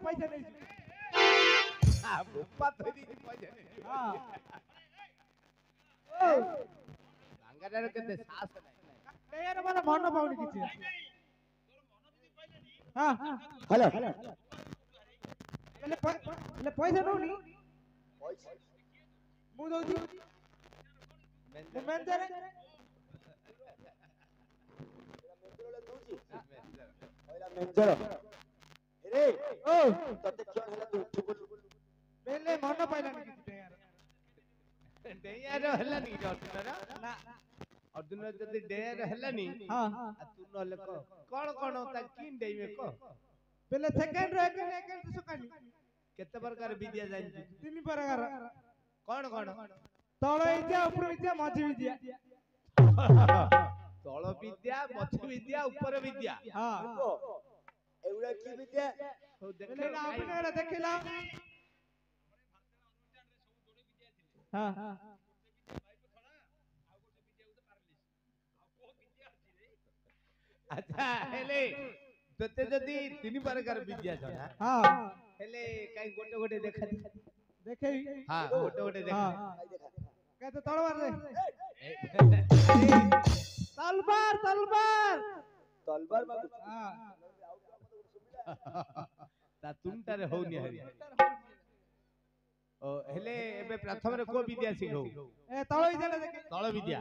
पैसा नहीं हां बुप्पा थोड़ी पैसा नहीं हां ओ सांगारे केते सास नाही यार मला मन पाउनी किछि हां हेलो ले पैसा नोनी पैसा मु दोजी मैनेजर मैनेजर रे ओ तते क्यों हला तू चुप बेले मन पाइला नहीं किछि यार डेयार हला नहीं अर्जुन ना अर्जुन जदी डेयार हला नहीं हां तू न ले कोन कोन ता किन देइमे को बेले सेकंड रे एक सुकानी केते प्रकार विद्या जानि तीन प्रकार कोन कोन तळ विद्या ऊपर विद्या मझी विद्या तळ विद्या मझी विद्या ऊपर विद्या हां एवढा की विद्या हो देखला आपण देखला हां अच्छा हेले तते जदी तीन प्रकार विद्या छ ना हां हेले काई गोटे गोटे देखा देखे हां गोटे गोटे देखा कहते तलवार रे तलवार तलवार तलवार हां ता तुमटा रे होनी हरि ओ हेले एबे प्रथम रे को विद्या सिखौ ए तळ विद्या देख तळ विद्या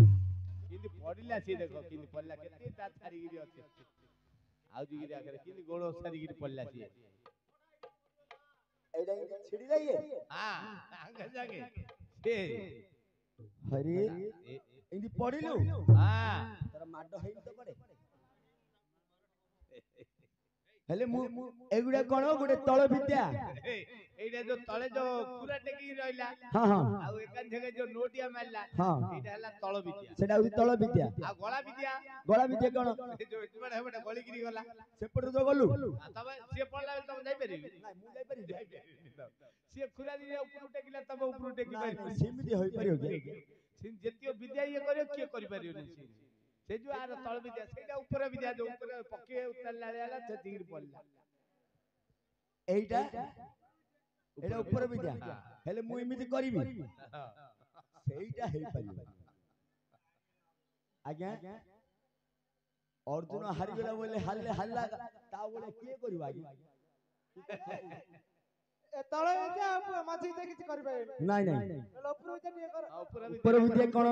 पड़िला सी देखो किंदी पड़ला केते ता छारी गिरी अछि आउजी गिरी आखरे किंदी गोड़ो छारी गिरी पड़ला सी एडा छिड़ी जाइए हां आगे जाके से हरे इंदी पड़िलु हां तोरा माडो हेई तो पड़े हेले मु एगुडा कोन गुडे तळ विद्या एइडा जो तळे जो पूरा टेकी रहिला हां हां आ एकान जगह जो नोटिया मारला हां एइडा हला तळ विद्या सेडा उदी तळ विद्या आ गोळा विद्या कोन जो इतबडा हेबडा गली गिरी गला सेपट जो गलु तबे से पड़ला तब जाई परिबी नाही मु जाई परिबी से खुला दिने ऊपर टेकिला तब ऊपर टेकी नाही सीमित होई परियो सिन जतियो विद्या ये करियो के करि परियो नै से जो आर तळ विद्या सेटा ऊपर विद्या जो ऊपर पके उतरला रेला से दिगिर पड़ला एइटा एडा ऊपर विद्या हेले मु इमिति करिबी सेइटा हेई परियो आज्ञा अर्जुन हारि गेला बोले हल्ले हल्ला ता बोले के करियो आज्ञा ए तळे जा माछी ते किछ करि पाए नाही नाही ऊपर विद्या नहीं कर ऊपर विद्या कोन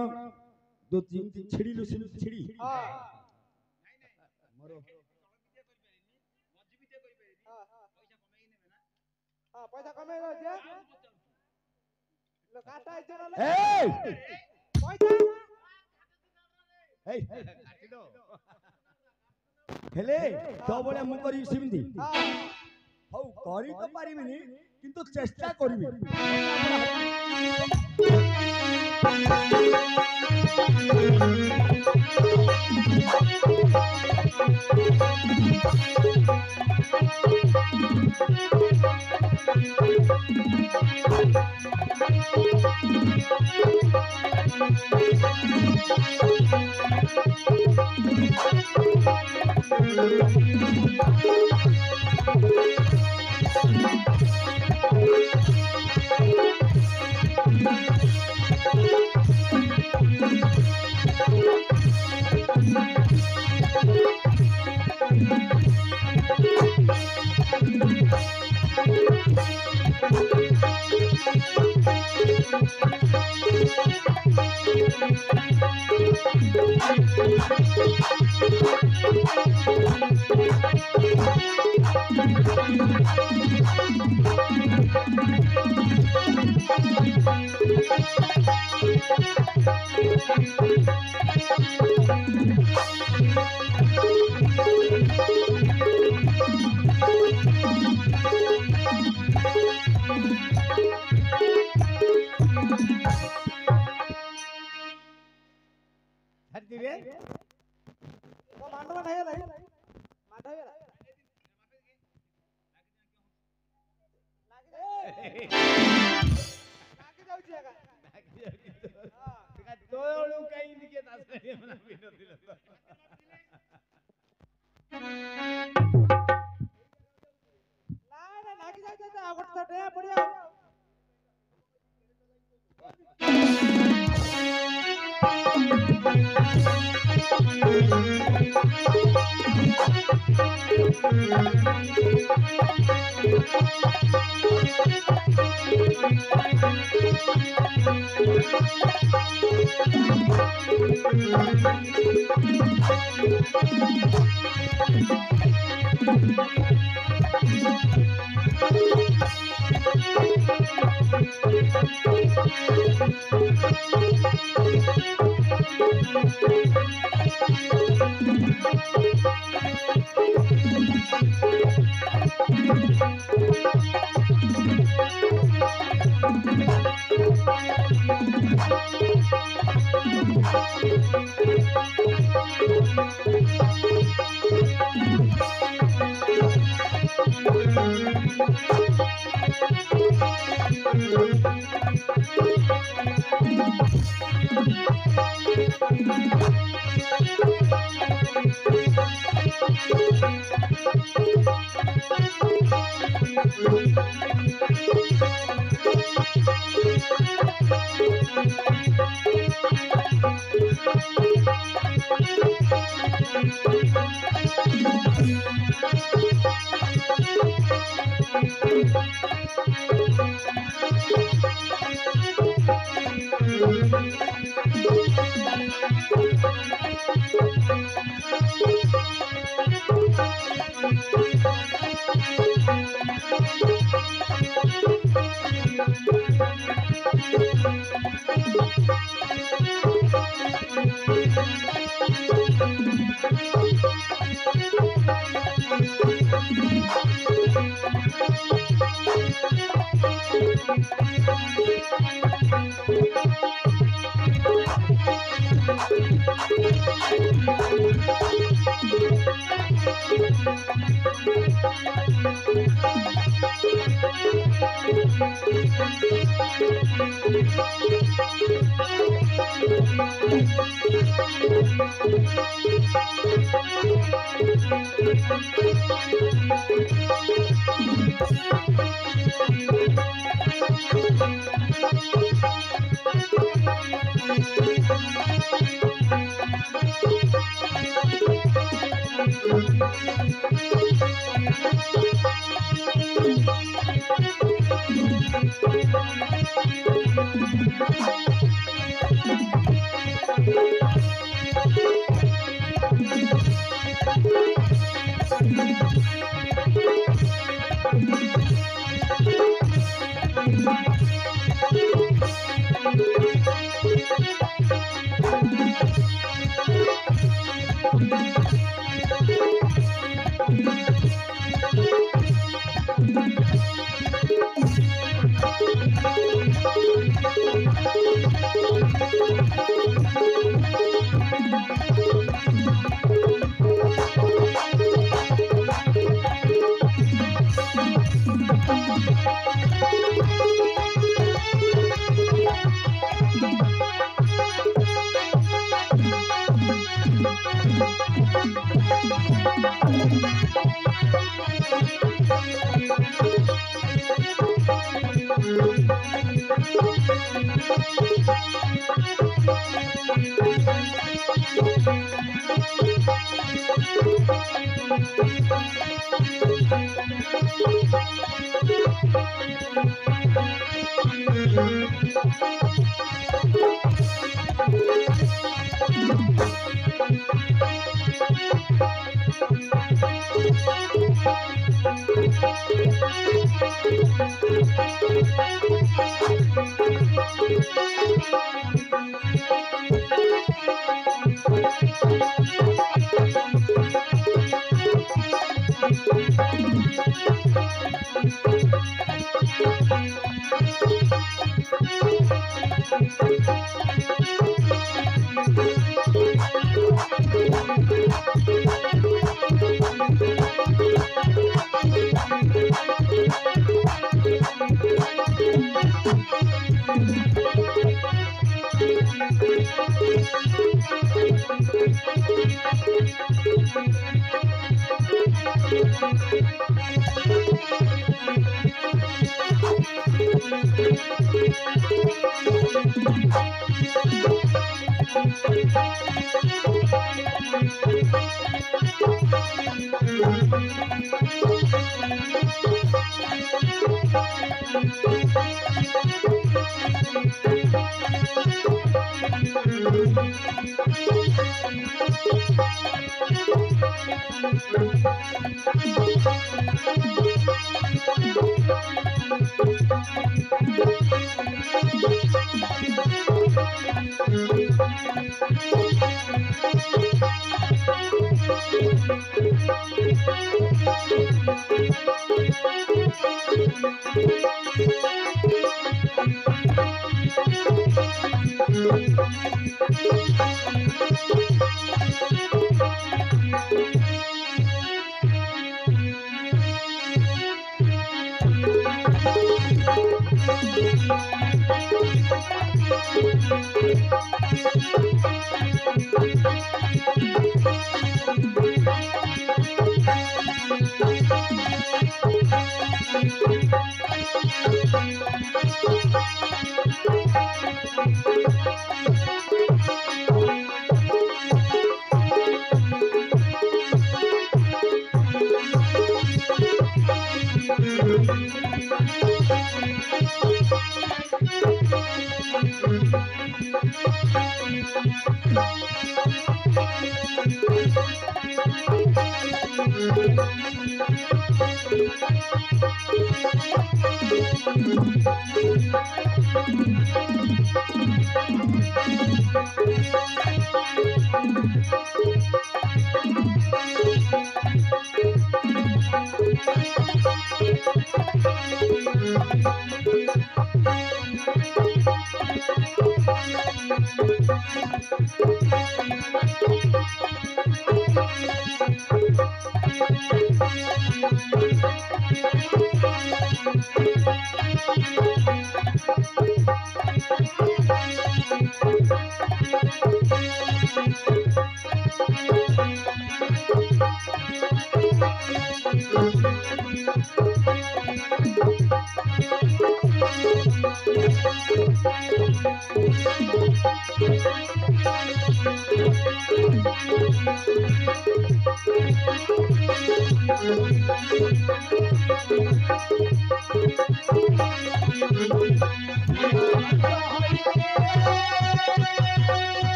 दो तीन छिड़ीलु छिड़ी हां मोरो हां पैसा कमे जा लो काटा इतना ए पैसा ए काटी दो हेले तो बोले मु करी सिमिति हां हौ करी तो पारिबिनी किंतु चेष्टा करबी हरदिरे तो मांडवा नहीं है मांडवा है लागी जाऊ छिगा का तोळू काही निके तासले मला बिनो दिलं नाही लागी जाऊ आवड तर पडिया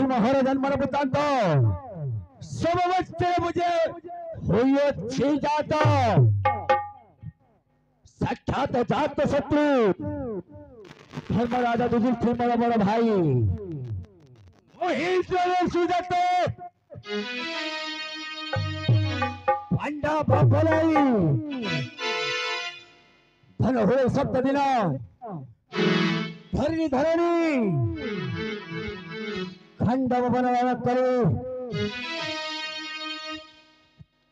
महाराज वृत्तांत समवस्थे मुझे हुई जात साक्षात जात शत्रु धर्मराजा युधिष्ठिर बड़ा बड़ा भाई মহিষের সুজাতে পান্ডা বাবলাই ধন হয়ে সপ্ত দিন ধরণী ধরণী খণ্ডব বনবান করে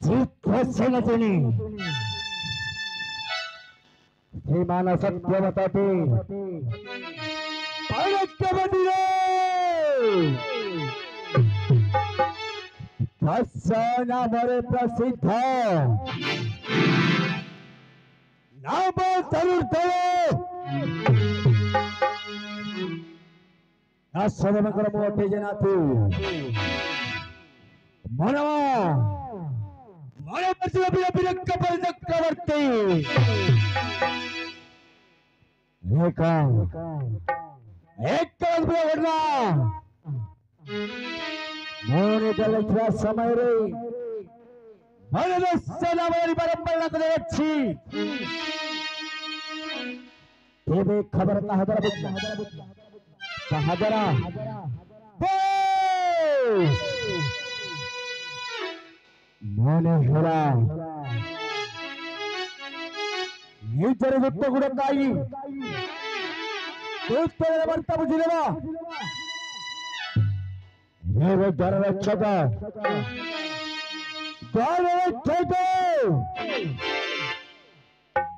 জিত হচ্ছে না তিনি সেই মানব সত্যবতাটি নামরে প্রসিদ্ধ নব তরুর দলে আশ্রমকর মোটে জনাতু মনম মনবর্জিত বিরক্ষ চক্রবর্তী एक घटना मोने चलता समय रे हमारी परंपरा को अच्छी तेरे खबर कहा जरा मोने हेरा निजर गुप्त गुड़काई ಬರ್ತಾ ಬುಜಿರವ ನೀವು ದರರಕ್ಷಕ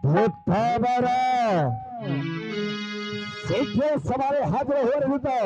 भूतावरा सीखे सवारे हाजिर हो रही तो